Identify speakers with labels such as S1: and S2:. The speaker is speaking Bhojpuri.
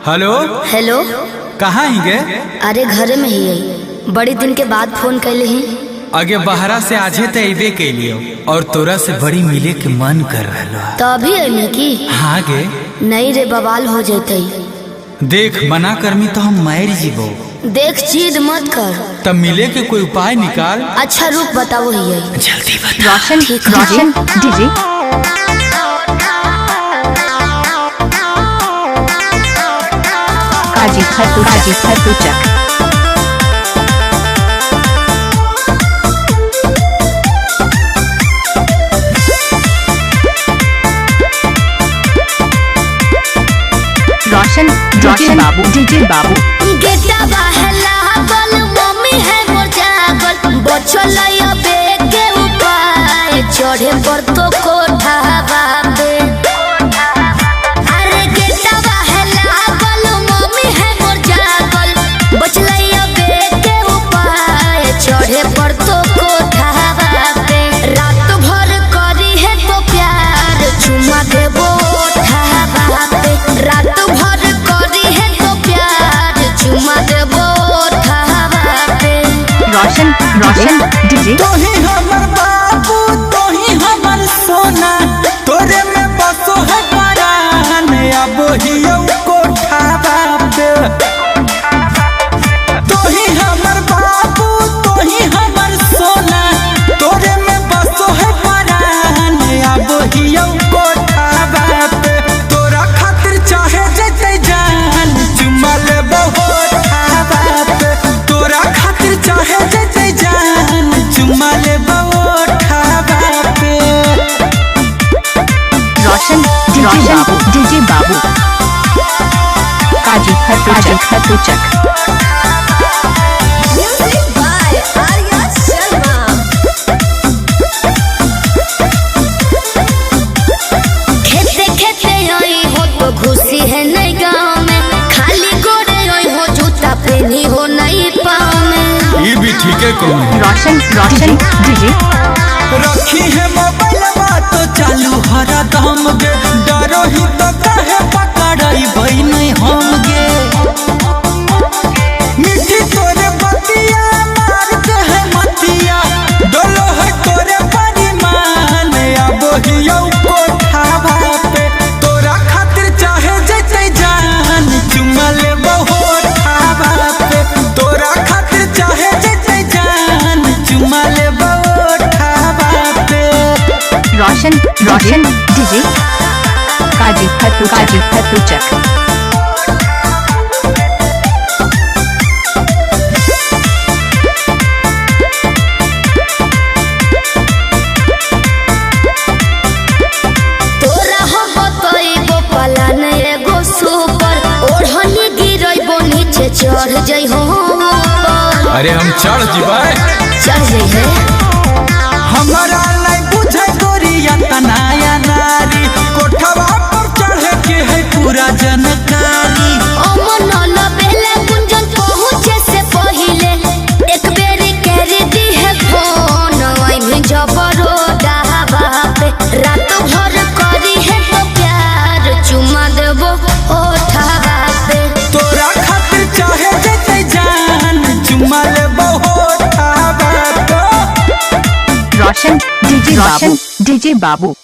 S1: Hello
S2: hello.
S1: कहाँ ही गे?
S2: अरे घरे में ही है, बड़ी दिन के बाद फोन कैले ही।
S1: आगे बहरा से आजे तो अबे कैलियो और तोरा से बड़ी मिले के मन कर रहा।
S2: तो अभी अइले की?
S1: हाँ गे।
S2: नहीं रे, बवाल हो जैते।
S1: देख मना करमी तो हम मार जीवो।
S2: देख जिद मत कर।
S1: तब मिले के कोई उपाय निकाल।
S2: अच्छा रुक बताओ ही है।
S1: जल्दी बता।
S3: रोशन डीजे काजी खतू चक रोशन डीजे बाबू
S2: गेटा बहला बल मम्मी है मोर जागल बचल अबे के उपाय चढ़े पर तो कोठा बाबे। अरे गेटा बहला बल मम्मी है मोर जागल बचल अबे के उपाय चढ़े पर तो कोठा बाबे। रात भर करी है तो प्यार चुमा देबो ओठा बाबे। रात भर करी है तो प्यार चुमा देबो ओठा बाबे।
S3: रोशन डीजे
S1: तोही हमर बाबू तोही हमर सोना तोरे में बसो है परान अब हियो कोठा बाबे। तोही हमर बाबू तोही हमर सोना तोरे में बसो है परान अब हियो कोठा बाबे। तोरा खातिर चाहे जते जान चुमा लेबो ओठा बाबे। तोरा खातिर चाहे जते जान चुमा लेबो ओठा बाबे।
S3: रोशन डीजे बाबू काजी खतू चक
S2: Music by Arya Sharma। खेते खेते आई हो तो घुसी है नई गाँव में, खाली गोरे आई हो जूता पहनी हो नई पाँव में।
S1: ये भी ठीक है कौन है?
S3: रोशन डीजे
S1: रखी है मोबाइल बात तो चालू हरा दम गे डरो ही तो कहे पकड़ाई भाई नहीं हम गे। मिठी तोरे बतिया मार दे है मतिया डोलो है तोरे परिमान अब हियो कोठा बापे। तोरा खातिर चाहे जते जान चुमा लेबो ओठा बापे। तोरा खातिर चाहे जते जान चुमा लेबो ओठा बापे।
S3: रोशन डीजे काजी खतू चक
S2: तोरा हो बतइबो पलान एगो सुपर, ओढ़नी गिरइबो नीचे चढ़ जइ हो ऊपर।
S1: अरे हम चढ़ जीवाए
S2: चढ़ जइ है।
S1: हमारा नहीं बुझे गोरिया तनाया नारी कोठवा पर चढ़े के है पूरा जनकारी।
S2: अमन बेले गुंजन पहुँचे से पहिले एक बेरी कर दी है फोन वहीं जबरो डहावा पे। रात भर करी है तो प्यार चुमा देबो ओठा पे।
S1: तोरा खातिर चाहे जते जान चुमा लेबो ओठा बापे।
S3: रोशन डीजे बाबू